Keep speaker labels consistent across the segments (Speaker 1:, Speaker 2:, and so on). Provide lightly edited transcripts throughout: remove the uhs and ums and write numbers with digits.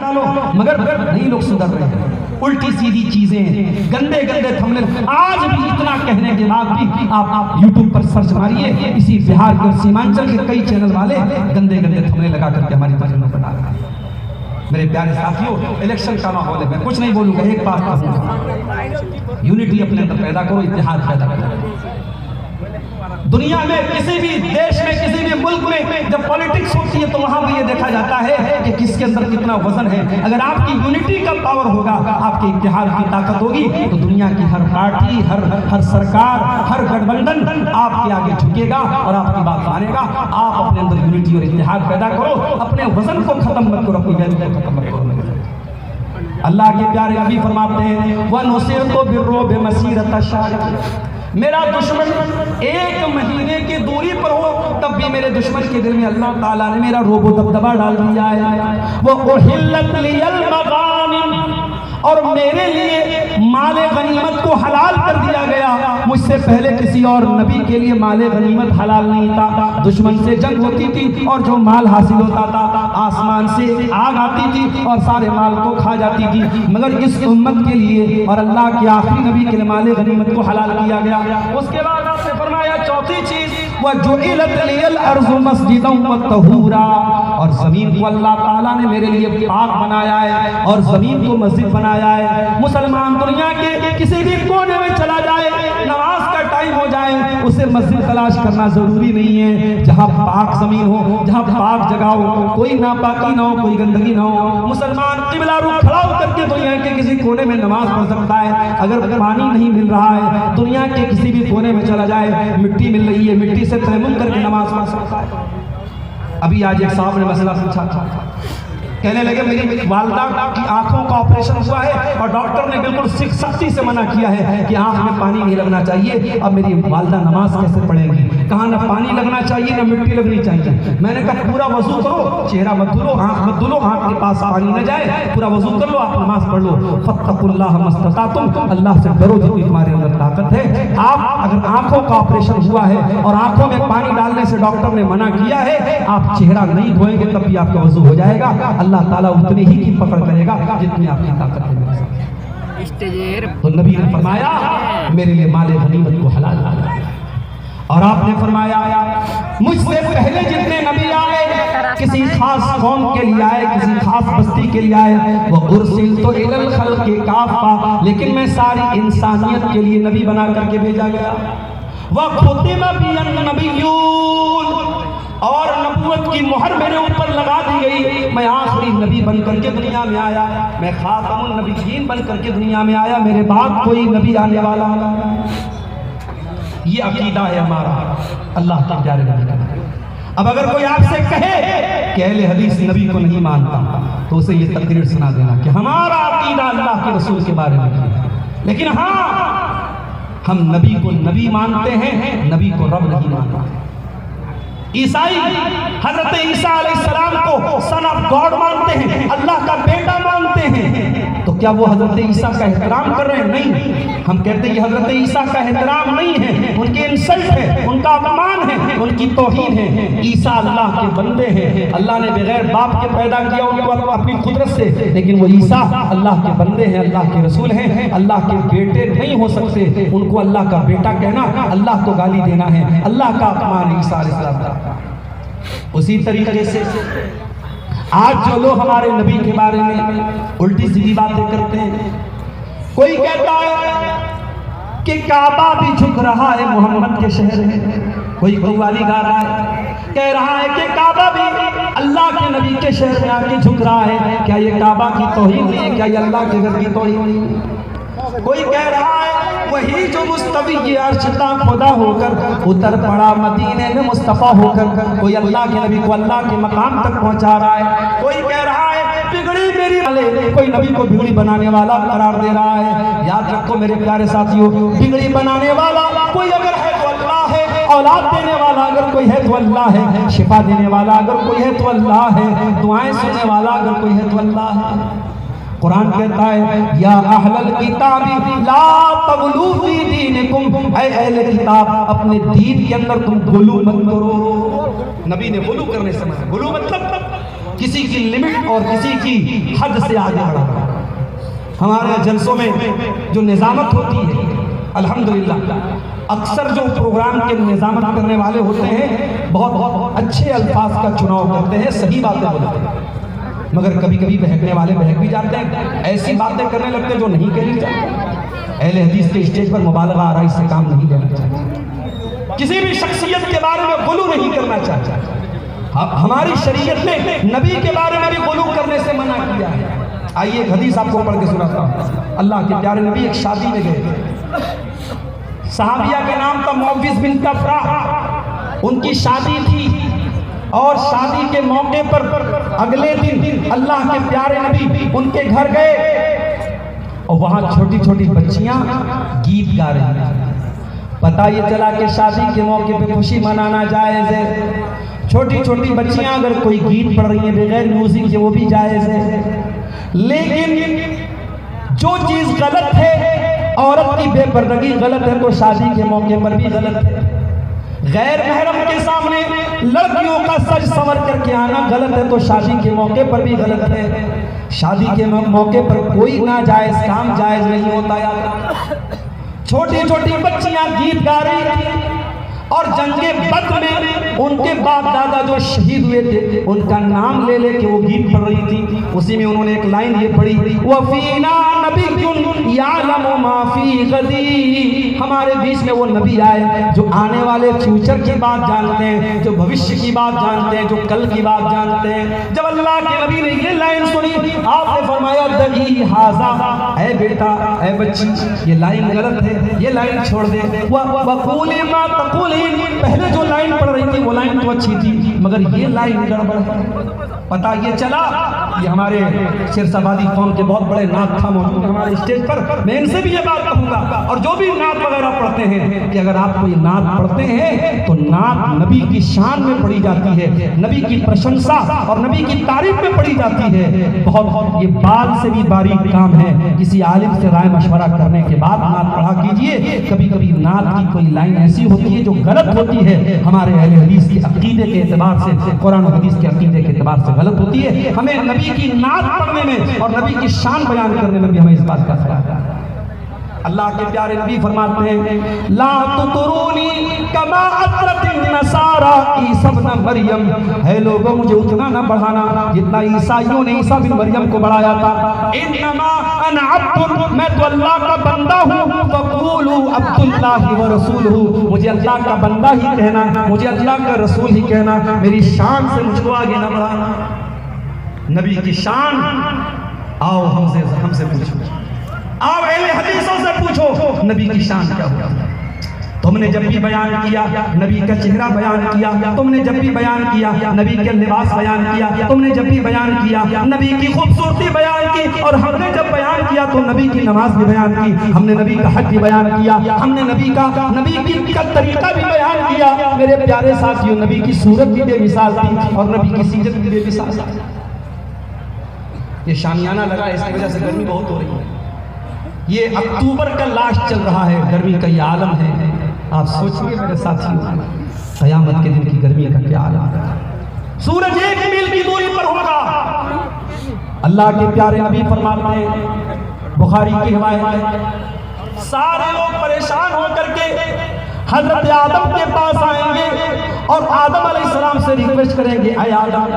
Speaker 1: ڈالو، مگر نہیں لوگ سدھر رہے ہیں، الٹی سیدھی چیزیں، گندے گندے تھمبنیل۔ آج بھی اتنا کہنے کے بعد بھی آپ یوٹیوب پر سرچ ماریے، اسی بہار کے اور سیمانچل کے کئی چینل والے گندے گندے تھمبنیل لگا کر کے ہماری ترجمہ بنا رہے ہیں۔ میرے پیارے ساتھیوں، الیکشن کا ماحول ہے، میں کچھ نہیں بولوں گا، ایک بات کہوں گا، یونٹی اپنے اندر پیدا کرو، اتحاد پیدا کرو۔ دنیا میں کسی بھی دیش میں، کسی بھی ملک میں جب پولیٹکس ہوتی ہے تو وہاں بھی یہ دیکھا جاتا ہے کہ کس کے اندر کتنا وزن ہے۔ اگر آپ کی یونٹی کا پاور ہوگا، آپ کے اتحاد کی طاقت ہوگی، تو دنیا کی ہر پارٹی، ہر سرکار، ہر گٹھ بندھن آپ کے آگے جھکے گا اور آپ کی بات مانے گا۔ آپ اپنے اندر یونٹی اور اتحاد پیدا کرو، اپنے وزن کو ختم مت کرو، اپنی ویلیو کو ختم مت کرو۔ اللہ کے پیارے نبی فرماتے ہیں وَنُصِرْتُ بِالرُّعْبِ مَسِيرَةَ الشَّهْرِ، میرا دشمن ایک مہینے کی دوری پر ہو تب بھی میرے دشمن کے دل میں اللہ تعالیٰ نے میرا روب و دبدبہ ڈال دیا ہے۔ وَأُحِلَّتْ لِيَ الْمَغَانِمُ، اور میرے لیے مال غنیمت کو حلال کر دیا گیا، مجھ سے پہلے کسی اور نبی کے لیے مال غنیمت حلال نہیں تھا۔ دشمن سے جنگ ہوتی تھی اور جو مال حاصل ہوتا تھا آسمان سے آگ آتی تھی اور سارے مال کو کھا جاتی تھی، مگر اس امت کے لیے اور اللہ کے آخری نبی کے لیے مال غنیمت کو حلال کیا گیا۔ اس کے بعد آپ نے فرمایا چوتھی چیز وَجُعِلَتْ لِيَ الْأَرْضُ مَسْجِدًا وَطَهُورًا، اور زمین کو اللہ تعالیٰ نے میرے لیے پاک بنایا ہے اور زمین کو مسجد بنایا ہے۔ مسلمان دنیا کے کسی بھی کونے میں چلا جائے، نماز کا ٹائم ہو جائے، اسے مسجد تلاش کرنا ضروری نہیں ہے۔ جہاں پاک زمین ہو، جہاں پاک جگہ ہو، کوئی ناپاکی نہ ہو، کوئی گندگی نہ ہو، مسلمان قبلہ رخ کھڑا ہو کر کے دنیا کے کسی کونے میں نماز پڑھ سکتا ہے۔ اگر پانی نہیں مل رہا ہے، دنیا کے کسی بھی کونے میں چلا جائے، مٹی مل رہی ہے، مٹی سے تیمم کر کے نماز پڑھ سکتا ہے۔ ابھی آج ایک صاحب نے مسئلہ پوچھا تھا، کہنے لگے میری والدہ کی آنکھوں کا آپریشن ہوا ہے اور ڈاکٹر نے بالکل سختی سے منع کیا ہے کہ آنکھ میں پانی نہیں لگنا چاہیے، اب میری والدہ نماز کیسے پڑھیں گی؟ کہا نہ پانی لگنا چاہیے نہ مٹی لگنی چاہیے۔ میں نے کہا پورا وضو کرو، چہرہ مت دھلو، آنکھ مت دھلو، آنکھ کے پاس پانی نہ جائے، پورا وضو کر لو، آپ نماز پڑھ لو۔ فَاتَّقُوا اللَّهَ مَا اسْتَطَعْتُمْ، اللہ سے ڈرو جتنی تمہارے اندر طاقت ہے۔ آپ اگر آنکھوں کا آپریشن ہوا ہے اور آنکھوں میں پانی ڈالنے سے ڈاکٹر نے منع کیا ہے، آپ چہرہ نہیں دھوئیں گے تب بھی آپ کا وضو ہو جائے گا، اللہ تعالیٰ اتنی ہی کی پکڑ کرے گا جتنی آپ کی طاقت ہے۔ تو نبی نے فرمایا میرے لیے مال غنیمت کو حلال کیا، اور آپ نے فرمایا مجھ سے پہلے جتنے نبی آئے کسی خاص قوم کے لیے آئے، کسی خاص بستی کے لیے آئے، وَأُرْسِلْتُ إِلَى الْخَلْقِ كَافَّةً، لیکن میں ساری انسانیت کے لیے نبی بنا کر کے بھیجا گیا۔ وَخُتِمَ بِيَ النَّبِيُّونَ، اور نبوت کی مہر میرے اوپر لگا دی گئی، میں آخری نبی بن کر کے دنیا میں آیا، میں خاتم النبیین بن کر کے دنیا میں آیا، میرے بعد کوئی نبی آنے والا۔ یہ عقیدہ ہے ہمارا اللہ کے پیارے نبی کا۔ اب اگر کوئی آپ سے کہے کہ اہل حدیث نبی کو نہیں مانتا تو اسے یہ تقریر سنا دینا کہ ہمارا عقیدہ اللہ کے رسول کے بارے میں ہے، لیکن ہاں ہم نبی کو نبی مانتے ہیں، نبی کو رب نہیں مانتے۔ عیسائی حضرت عیسیٰ علیہ السلام کو سن آف گاڈ مانتے ہیں، اللہ کا بیٹا مانتے ہیں، تو کیا وہ حضرت عیسیٰ کا احترام کر رہے ہیں؟ نہیں، ہم کہتے ہیں یہ حضرت عیسیٰ کا احترام نہیں ہے، ان کی انسلٹ ہے، ان کا اپمان ہے، ان کی توہین ہے۔ عیسیٰ اللہ کے بندے ہیں، اللہ نے بغیر باپ کے پیدا کیا ان کو اپنی قدرت سے، لیکن وہ عیسیٰ اللہ کے بندے ہیں، اللہ کے رسول ہیں، اللہ کے بیٹے نہیں ہو سکتے۔ ان کو اللہ کا بیٹا کہنا اللہ کو گالی دینا ہے، اللہ کا اپمان ہے عیسیٰ علیہ السلام کا۔ اسی طریقے سے آج جو لوگ ہمارے نبی کے بارے میں الٹی سیدھی باتیں کرتے ہیں، کوئی کہتا ہے کہ کعبہ بھی جھک رہا ہے محمد کے شہر میں، کوئی قوالی گا رہا ہے، کہہ رہا ہے کہ کعبہ بھی اللہ کے نبی کے شہر میں آ کے جھک رہا ہے، کیا یہ کعبہ کی توہین نہیں ہے؟ کیا یہ اللہ کے گھر کی توہین نہیں ہے؟ کوئی کہہ رہا ہے وہی جو مستوی عرش کا خدا ہو کر اتر پڑا مدینے میں مصطفیٰ ہو کر، کوئی اللہ کے نبی کو اللہ کے مقام تک پہنچا رہا ہے۔ کوئی کہہ رہا ہے بگڑی میری والے، کوئی نبی کو بگڑی بنانے والا قرار دے رہا ہے۔ یاد رکھو میرے پیارے ساتھیوں، بگڑی بنانے والا کوئی اگر ہے تو اللہ ہے، اولاد دینے والا اگر کوئی ہے تو اللہ ہے، شفا دینے والا اگر کوئی ہے تو اللہ ہے، دعائیں سننے والا اگر کوئی ہے تو اللہ ہے۔ قرآن کہتا ہے یا اہل الکتاب لا تغلو فی دینکم، اے اہل کتاب اپنے دین کے اندر تم غلو مت کرو۔ نبی نے غلو کرنے سے منع، غلو مطلب کسی کی لمٹ اور کسی کی حد سے آگے بڑھا۔ ہمارے جلسوں میں جو نظامت ہوتی ہے الحمدللہ، اکثر جو پروگرام کے نظامت کرنے والے ہوتے ہیں بہت اچھے الفاظ کا چناؤ کرتے ہیں، صحیح باتیں بولتے ہیں، مگر کبھی کبھی بہکنے والے بہک بھی جاتے ہیں، ایسی باتیں کرنے لگتے ہیں جو نہیں کہنی چاہیے۔ اہل حدیث کے اسٹیج پر مبالغہ آرائی سے کام نہیں لینا چاہیے، کسی بھی شخصیت کے بارے میں غلو نہیں کرنا چاہیے۔ ہماری شریعت نے نبی کے بارے میں بھی غلو کرنے سے منع کیا ہے۔ آئیے ایک حدیث آپ کو پڑھ کے سناتا ہوں۔ اللہ کے پیارے نبی ایک شادی میں گئے، صحابیہ کے نام تھا معوذ بنت افراح، ان کی شادی تھی، اور شادی کے موقع پر اگلے دن اللہ کے پیارے نبی ان کے گھر گئے، اور وہاں چھوٹی چھوٹی بچیاں گیت گا رہی ہیں۔ پتہ یہ چلا کہ شادی کے موقع پہ خوشی منانا جائز ہے، چھوٹی چھوٹی بچیاں اگر کوئی گیت پڑھ رہی ہیں بغیر میوزک کے وہ بھی جائز ہے، لیکن جو چیز غلط ہے، عورت کی بے پردگی غلط ہے، تو شادی کے موقع پر بھی غلط ہے۔ غیر محرم کے سامنے لڑکیوں کا سج سنور کر کے آنا غلط ہے، تو شادی کے موقع پر بھی غلط ہے۔ شادی کے موقع پر کوئی ناجائز کام جائز نہیں ہوتا ہے۔ چھوٹی چھوٹی بچیاں گیت گا رہی تھیں، اور جنگ بدر میں ان کے باپ دادا جو شہید ہوئے تھے ان کا نام لے لے کے وہ گیت پڑھ رہی تھی۔ اسی میں انہوں نے ایک لائن یہ پڑھی، وَفِينَا نَبِيٌّ يَعْلَمُ مَا فِي غَدٍ، ہمارے بیچ میں وہ نبی آئے جو آنے والے فیوچر کی بات جانتے ہیں، جو بھوشیہ کی بات جانتے ہیں، جو کل کی بات جانتے ہیں۔ جب اللہ کے نبی نے یہ لائن سنی، آپ نے فرمایا دعی ھذا، اے بیٹا اے بچی یہ لائن غلط ہے، یہ لائن چھوڑ دے، وَقُولِي مَا تَقُولِي، پہلے جو لائن پڑھ رہی تھی وہ لائن تو اچھی تھی، مگر یہ لائن گڑبڑ ہے۔ پتہ یہ چلا، یہ ہمارے شیرس آبادی قوم کے بہت بڑے نعت خواہ موجود ہیں ہمارے اسٹیج پر، میں ان سے بھی یہ بات کہوں گا، اور جو بھی نعت وغیرہ پڑھتے ہیں، کہ اگر آپ کو یہ نعت پڑھتے ہیں تو نعت نبی کی شان میں پڑھی جاتی ہے، نبی کی پرشنسا اور نبی کی تعریف میں پڑھی جاتی ہے۔ بہت یہ بال سے بھی باریک کام ہے، کسی عالم سے رائے مشورہ کرنے کے بعد نعت پڑھا کیجئے۔ کبھی کبھی نعت کی کوئی لائن ایسی ہوتی ہے جو غلط ہوتی ہے، ہمارے اہل حدیث کے عقیدے کے اعتبار سے، قرآن و حدیث کے عقیدے کے اعتبار سے غلط ہوتی ہے۔ ہمیں نبی کی نعت پڑھنے میں اور نبی کی شان بیان کرنے میں بھی ہمیں اس بات کا خیال ہے۔ اللہ کے پیارے نبی فرماتے ہیں لا تطرونی کما اطرت النصارى عیسی ابن مریم، ہے لوگوں مجھے اتنا نہ بڑھانا جتنا عیسائیوں نے عیسیٰ بن مریم کو بڑھایا تھا۔ انما انا عبد، میں تو اللہ کا بندہ ہوں، فقولوا عبد اللہ ورسولہ، مجھے اللہ کا بندہ ہی کہنا، مجھے اللہ کا رسول ہی کہنا، میری شان سے مجھ کو آگے نہ بڑھانا۔ نبی کی شان، آؤ ہم سے پوچھو، آؤ اہل حدیثوں سے پوچھو نبی کی شان کیا ہوتا ہے۔ تم نے جب بھی بیان کیا نبی کا چہرہ بیان کیا، تم نے جب بھی بیان کیا نبی کے لباس بیان کیا، تم نے جب بھی بیان کیا نبی کی خوبصورتی بیان کی، اور ہم نے جب بیان کیا تو نبی کی نماز بھی بیان کی، ہم نے نبی کا حج بھی بیان کیا، ہم نے نبی کا طریقہ بھی بیان کیا۔ میرے پیارے ساتھیوں، نبی کی صورت بھی بے مثال تھی اور نبی کی سیرت بھی بے مثال تھی۔ یہ شامیانہ لگا، اس کی وجہ سے گرمی بہت ہو رہی ہے۔ یہ اکتوبر کا لاسٹ چل رہا ہے، گرمی کا یہ عالم ہے۔ آپ سوچئے میرے ساتھیوں، قیامت کے دن کی گرمی کا کیا عالم ہے۔ سورج 1 میل کی دوری پر ہوگا۔ اللہ کے پیارے نبی فرماتے ہیں، بخاری کی روایت ہے، سارے لوگ پریشان ہو کر کے حضرت آدم کے پاس آئیں گے اور آدم علیہ السلام سے ریکویسٹ کریں گے، اے آدم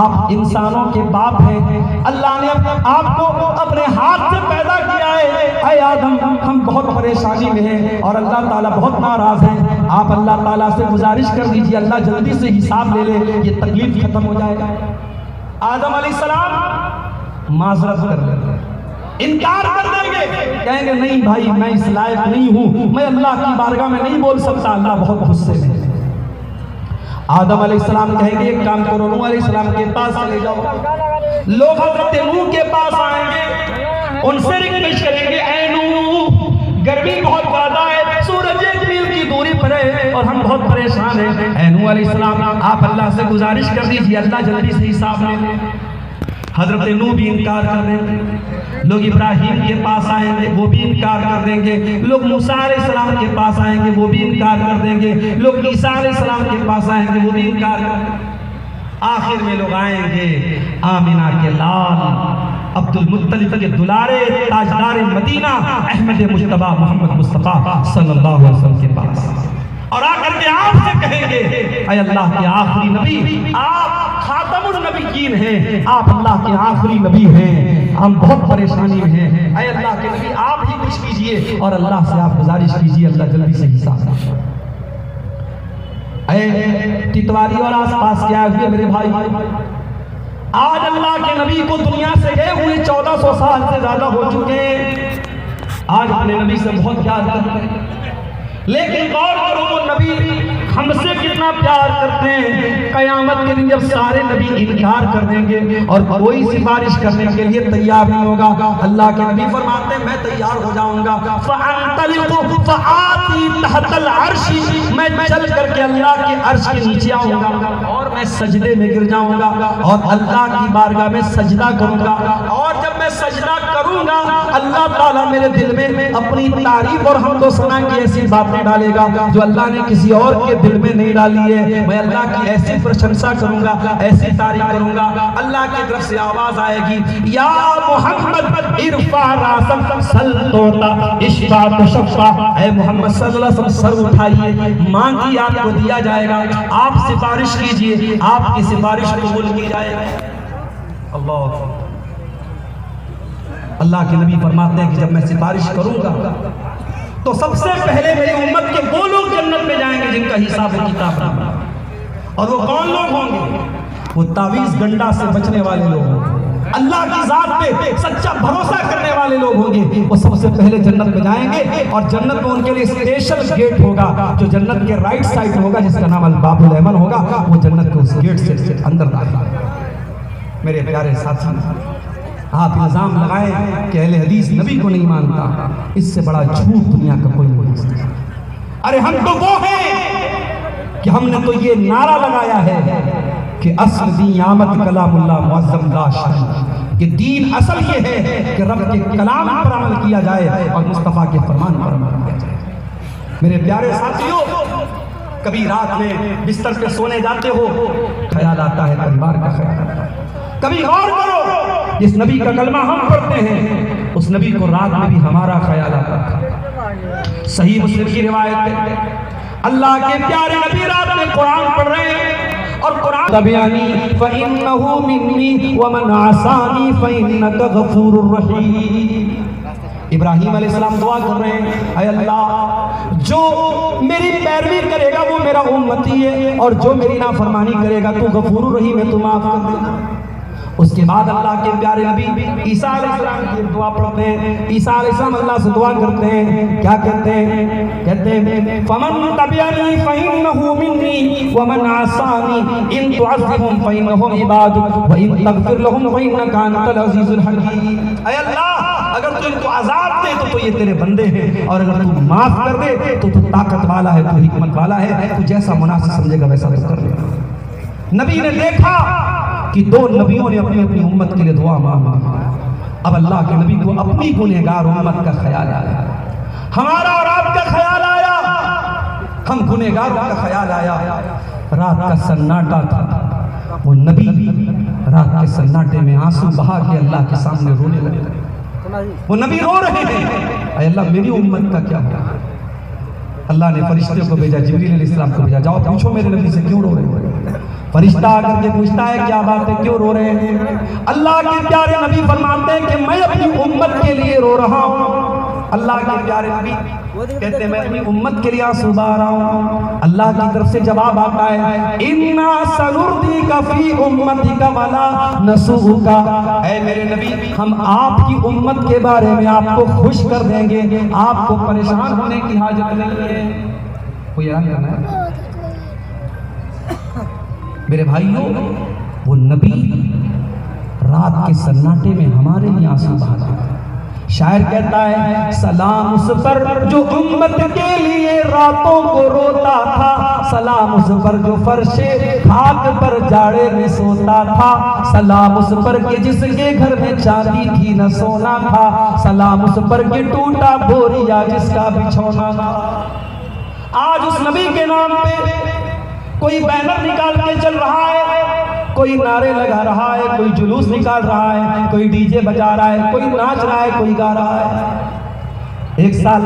Speaker 1: آپ انسانوں کے باپ ہیں، اللہ نے آپ کو اپنے ہاتھ سے پیدا کیا ہے، اے آدم ہم بہت پریشانی میں ہیں اور اللہ تعالیٰ بہت ناراض ہیں، آپ اللہ تعالیٰ سے گزارش کر دیجئے اللہ جلدی سے حساب لے لے، یہ تکلیف ختم ہو جائے گا۔ آدم علیہ السلام معذرت کر لیں گے، انکار کر دیں گے، کہیں گے نہیں بھائی میں اس لائق نہیں ہوں، میں اللہ کی بارگاہ میں نہیں بول سکتا، اللہ بہت غصے میں ہے۔ آدم علیہ السلام کہیں گے ایک کام کرو، نوح علیہ السلام کے پاس چلے جاؤ، لوگ حضرت نوح کے پاس آئیں گے، ان سے ریکویسٹ کریں گے، اے نوح گرمی بہت زیادہ ہے، سورج 1 میل کی دوری پر ہے اور ہم بہت پریشان ہیں، اے نوح علیہ السلام آپ اللہ سے گزارش کر دیجیے اللہ جلدی سے حساب لے لیں۔ حضرت نوح بھی انکار کر دیں گے، لوگ ابراہیم کے پاس آئیں گے وہ بھی انکار کر دیں گے، لوگ موسیٰ علیہ السلام کے پاس آئیں گے وہ بھی انکار کر دیں گے، لوگ عیسیٰ علیہ السلام کے پاس آئیں گے وہ بھی انکار کر دیں گے۔ آخر میں لوگ آئیں گے آمینہ کے لال عبد المطلب کے دلارے تاجدار مدینہ احمد مجتبیٰ محمد مصطفیٰ صلی اللہ علیہ وسلم کے پاس، اور آ کر کے آپ سے کہیں گے اے اللہ کے آخری نبی، آپ خاتم النبیین ہیں، آپ اللہ کے آخری نبی ہیں، ہم بہت پریشانی میں ہیں، اے اللہ کے نبی آپ ہی کچھ کیجئے، اور اللہ سے آپ گزارش کیجئے اللہ جلدی سے حساب لے۔ اے ٹٹواری اور آس پاس کیا ہوئے میرے بھائی، آج اللہ کے نبی کو دنیا سے گئے ہوئے 1400 سال سے زیادہ ہو چکے ہیں، آج اپنے نبی سے بہت یاد کرتے ہیں، لیکن غور کرو وہ نبی ہم سے کتنا پیار کرتے ہیں۔ قیامت کے دن جب سارے نبی انکار کر دیں گے اور کوئی سفارش کرنے کے لیے تیار نہیں ہوگا، اللہ کے نبی فرماتے ہیں میں تیار ہو جاؤں گا، فَأَنْطَلِقُ فَآتِي تَحْتَ الْعَرْشِ، میں چل کر کے اللہ کے عرش کے نیچے آؤں گا اور میں سجدے میں گر جاؤں گا اور اللہ کی بارگاہ میں سجدہ کروں گا، اور جب میں سجدہ کروں گا اللہ تعالیٰ میرے دل میں اپنی تعریف اور حمد و ثنا کی ایسی باتیں ڈالے گا جو اللہ نے کسی اور کے دل میں نہیں ڈالی ہے، میں اللہ کی ایسی پرشنسا کروں گا، ایسی تعریف کروں گا، اللہ کی طرف سے آواز آئے گی یا محمد ارفع راسک سل توتا اشفع تشفع، اے محمد صلی اللہ علیہ وسلم سر اٹھائیے مانگی آپ کو دیا جائے گا، آپ سفارش کیجئے آپ کی سفارش قبول کی جائے گا۔ اللہ کے نبی فرماتے ہیں کہ جب میں سفارش کروں گا تو سب سے پہلے میری امت کے وہ لوگ جنت میں جائیں گے جن کا حساب کتاب نہ، اور وہ کون لوگ ہوں گے؟ وہ تعویذ گنڈا سے بچنے والے لوگ ہوں گے، اللہ کی ذات پہ سچا بھروسہ کرنے والے لوگ ہوں گے، وہ سب سے پہلے جنت میں جائیں گے، اور جنت میں ان کے لیے اسپیشل گیٹ ہوگا جو جنت کے رائٹ سائڈ ہوگا جس کا نام الباب الایمن ہوگا، وہ جنت کے اس گیٹ سے اندر داخل ہوگا۔ میرے پیارے ساتھی، آپ الزام لگائیں کہ اہل حدیث نبی کو نہیں مانتا، اس سے بڑا جھوٹ دنیا کا کوئی نہیں۔ ارے ہم تو وہ ہیں کہ ہم نے تو یہ نعرہ لگایا ہے کہ اصل دین آمد کلام اللہ معظم لا شریک، کہ دین اصل یہ ہے کہ رب کے کلام پر عمل کیا جائے اور مصطفیٰ کے فرمان پر عمل کیا جائے۔ میرے پیارے ساتھیوں، کبھی رات میں بستر پہ سونے جاتے ہو خیال آتا ہے پریوار کا خیال آتا ہے، کبھی غور کرو جس نبی کا کلمہ ہم پڑھتے ہیں اس نبی کو رات میں بھی ہمارا خیال آتا تھا۔ صحیح مسلم کی روایت ہے اللہ کے پیارے نبی رات میں قرآن پڑھ رہے ہیں اور قرآن تبیانی فَإِنَّهُ مِنِّي وَمَنْ عَصَانِي فَإِنَّكَ غَفُورٌ رَحِيمٌ۔ ابراہیم علیہ السلام دعا کر رہے ہیں اے اللہ جو میری پیروی کرے گا وہ میرا امتی ہے، اور جو میری نافرمانی کرے گا تو غفور رحیم ہے، تو معاف کر دینا۔ اس کے بعد اللہ کے پیارے نبی عیسیٰ علیہ السلام کی دعا پڑھتے ہیں، عیسیٰ علیہ السلام اللہ سے دعا کرتے ہیں، کیا کہتے ہیں؟ کہتے ہیں فَمَن تَبِعَنِي فَإِنَّهُ مِنِّي وَمَنْ عَصَانِي إِن تُعَذِّبْهُمْ فَإِنَّهُمْ عِبَادُكَ وَإِن تَغْفِرْ لَهُمْ فَإِنَّكَ أَنْتَ الْعَزِيزُ الْحَكِيمُ۔ اے اللہ اگر تو ان کو عذاب دے تو یہ تیرے بندے ہیں، اور اگر تو معاف کر دے تو طاقت والا ہے، تو حکمت والا ہے، تو جیسا مناسب سمجھے گا ویسا تو کر لے گا۔ نبی نے دیکھا کہ دو نبیوں نے اپنی اپنی امت کے لیے دعا مانگی، اب اللہ کے نبی کو اپنی گنہگار امت کا خیال آیا، ہمارا اور آپ کا خیال آیا، ہم گنہگاروں کا خیال آیا۔ رات کا سناٹا تھا، وہ نبی رات کے سناٹے میں آنسو بہا کے اللہ کے سامنے رونے لگے، وہ نبی رو رہے ہیں اے اللہ میری امت کا کیا ہوا؟ اللہ نے فرشتے کو بھیجا، جبریل علیہ السلام کو بھیجا، جاؤ پوچھو میرے نبی سے کیوں رو رہے ہیں۔ فرشتہ آ کر کے پوچھتا ہے کیا بات ہے، کیوں رو رہے ہیں؟ اللہ کے پیارے نبی فرماتے ہیں کہ میں اپنی امت کے لیے رو رہا ہوں۔ اللہ کے پیارے نبی کہتے ہیں میں اپنی امت کے لیے آنسو بہا رہا ہوں۔ اللہ کی طرف سے جواب آتا ہے اِنَّا سَنُرْضِيكَ فِي أُمَّتِكَ وَلَا نَسُوءُكَ، اے میرے نبی ہم آپ کی امت کے بارے میں آپ کو خوش کر دیں گے، آپ کو پریشان ہونے کی حاجت نہیں ہے۔ کوئی اعلان کرنا ہے میرے بھائیوں؟ وہ نبی رات کے سناٹے میں ہمارے لیے آنسو بہاتا ہے۔ شاعر کہتا ہے سلام اس پر جو امت کے لیے راتوں کو روتا تھا، سلام اس پر جو فرش خاک پر جاڑے میں سوتا تھا، سلام اس پر کہ جس کے گھر میں چاندی تھی نہ سونا تھا، سلام اس پر کہ ٹوٹا بوریا جس کا بچھونا تھا۔ آج اس نبی کے نام پہ کوئی بینر نکال کے چل رہا ہے کوئی نعرے لگا رہا ہے، کوئی جلوس نکال رہا ہے، کوئی ڈی جے بجا رہا ہے، کوئی ناچ رہا ہے، کوئی گا رہا ہے۔ ایک سال